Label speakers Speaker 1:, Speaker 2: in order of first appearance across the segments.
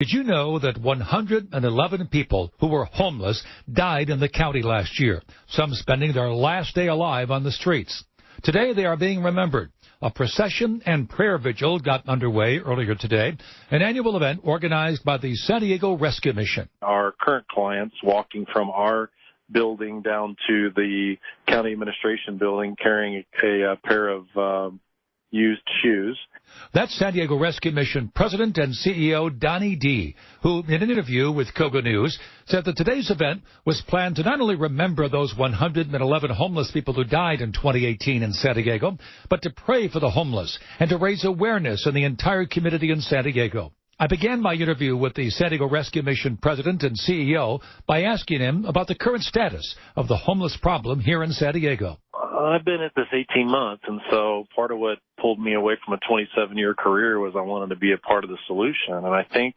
Speaker 1: Did you know that 111 people who were homeless died in the county last year, some spending their last day alive on the streets? Today they are being remembered. A procession and prayer vigil got underway earlier today, an annual event organized by the San Diego Rescue Mission.
Speaker 2: Our current clients walking from our building down to the county administration building carrying a pair of used shoes.
Speaker 1: That's San Diego Rescue Mission President and CEO Donnie D., who, in an interview with KOGO News, said that today's event was planned to not only remember those 111 homeless people who died in 2018 in San Diego, but to pray for the homeless and to raise awareness in the entire community in San Diego. I began my interview with the San Diego Rescue Mission President and CEO by asking him about the current status of the homeless problem here in San Diego.
Speaker 2: I've been at this 18 months, and so part of what pulled me away from a 27-year career was I wanted to be a part of the solution. And I think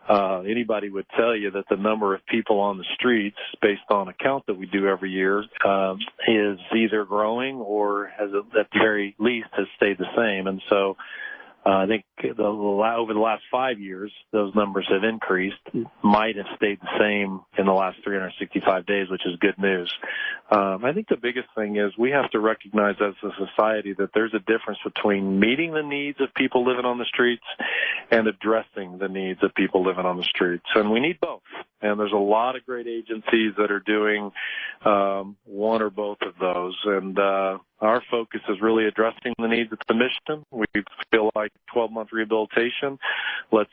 Speaker 2: anybody would tell you that the number of people on the streets, based on a count that we do every year, is either growing or has, at the very least, has stayed the same. And so I think over the last 5 years, those numbers have increased, might have stayed the same in the last 365 days, which is good news. I think the biggest thing is we have to recognize as a society that there's a difference between meeting the needs of people living on the streets and addressing the needs of people living on the streets. And we need both. And there's a lot of great agencies that are doing one or both of those. And our focus is really addressing the needs of the mission. We feel like 12-month rehabilitation. Let's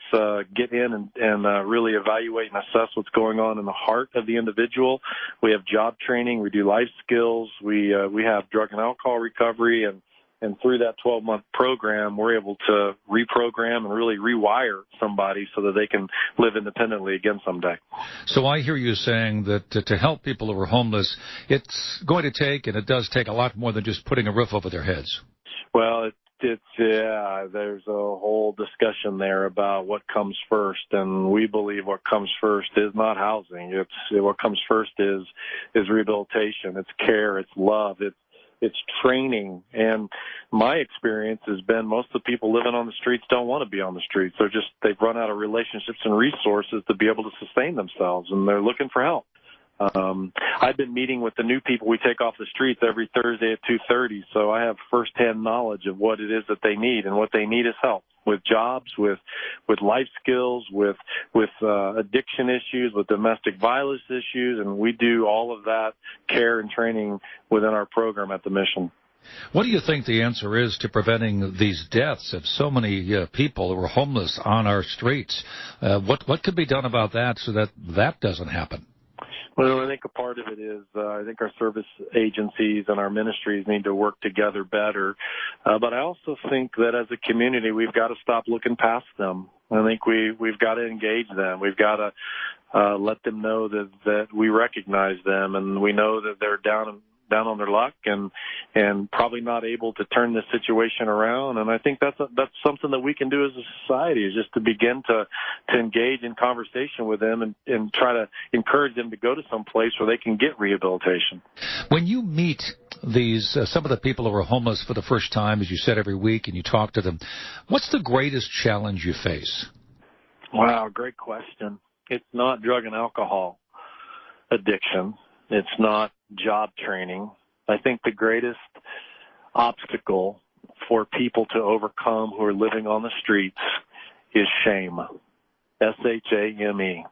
Speaker 2: get in and really evaluate and assess what's going on in the heart of the individual. We have job training. We do life skills. We have drug and alcohol recovery. And through that 12-month program, we're able to reprogram and really rewire somebody so that they can live independently again someday.
Speaker 1: So I hear you saying that to help people who are homeless, it's going to take, and it does take, a lot more than just putting a roof over their heads.
Speaker 2: Well, there's a whole discussion there about what comes first, and we believe what comes first is not housing. What comes first is rehabilitation. It's care. It's love. It's training. And my experience has been most of the people living on the streets don't want to be on the streets. They've run out of relationships and resources to be able to sustain themselves, and they're looking for help. I've been meeting with the new people we take off the streets every Thursday at 2:30, so I have firsthand knowledge of what it is that they need, and what they need is help with jobs, with life skills, with addiction issues, with domestic violence issues, and we do all of that care and training within our program at the mission.
Speaker 1: What do you think the answer is to preventing these deaths of so many people who are homeless on our streets? What could be done about that so that doesn't happen?
Speaker 2: Well, I think a part of it is I think our service agencies and our ministries need to work together better. But I also think that as a community, we've got to stop looking past them. I think we've got to engage them. We've got to let them know that we recognize them, and we know that they're down on their luck and probably not able to turn this situation around. And I think that's something that we can do as a society, is just to begin to engage in conversation with them and try to encourage them to go to some place where they can get rehabilitation.
Speaker 1: When you meet these some of the people who are homeless for the first time, as you said, every week, and you talk to them, what's the greatest challenge you face?
Speaker 2: Wow, great question. It's not drug and alcohol addiction. It's not job training. I think the greatest obstacle for people to overcome who are living on the streets is shame. S-H-A-M-E.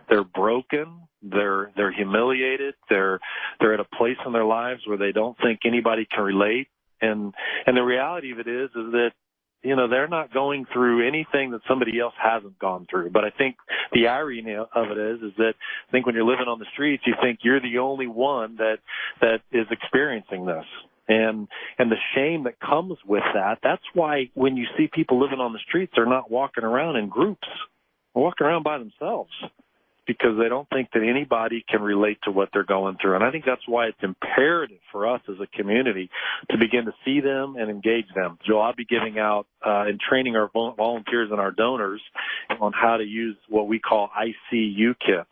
Speaker 2: They're broken. They're humiliated. They're at a place in their lives where they don't think anybody can relate. And the reality of it is that, you know, they're not going through anything that somebody else hasn't gone through. But I think the irony of it is that I think when you're living on the streets, you think you're the only one that is experiencing this. And the shame that comes with that's why when you see people living on the streets, they're not walking around in groups. They're walking around by themselves, because they don't think that anybody can relate to what they're going through. And I think that's why it's imperative for us as a community to begin to see them and engage them. So I'll be giving out and training our volunteers and our donors on how to use what we call ICU kits.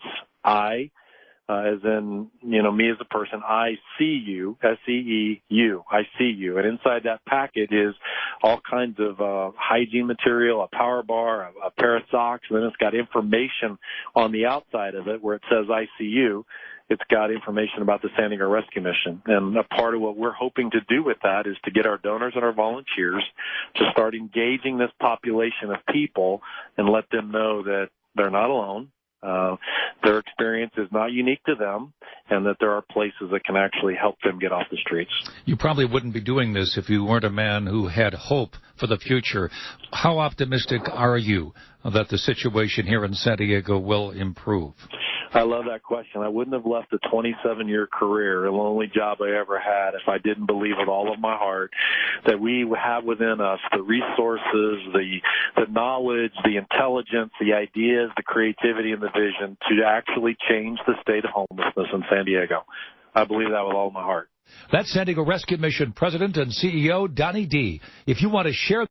Speaker 2: as in, me as a person, I see you, S-E-E-U, I see you. And inside that packet is all kinds of hygiene material, a power bar, a pair of socks, and then it's got information on the outside of it where it says I see you. It's got information about the San Diego Rescue Mission. And a part of what we're hoping to do with that is to get our donors and our volunteers to start engaging this population of people and let them know that they're not alone. Their experience is not unique to them, and that there are places that can actually help them get off the streets.
Speaker 1: You probably wouldn't be doing this if you weren't a man who had hope for the future. How optimistic are you that the situation here in San Diego will improve?
Speaker 2: I love that question. I wouldn't have left a 27-year career, the only job I ever had, if I didn't believe with all of my heart that we have within us the resources, the knowledge, the intelligence, the ideas, the creativity, and the vision to actually change the state of homelessness in San Diego. I believe that with all my heart.
Speaker 1: That's San Diego Rescue Mission President and CEO Donnie D. If you want to share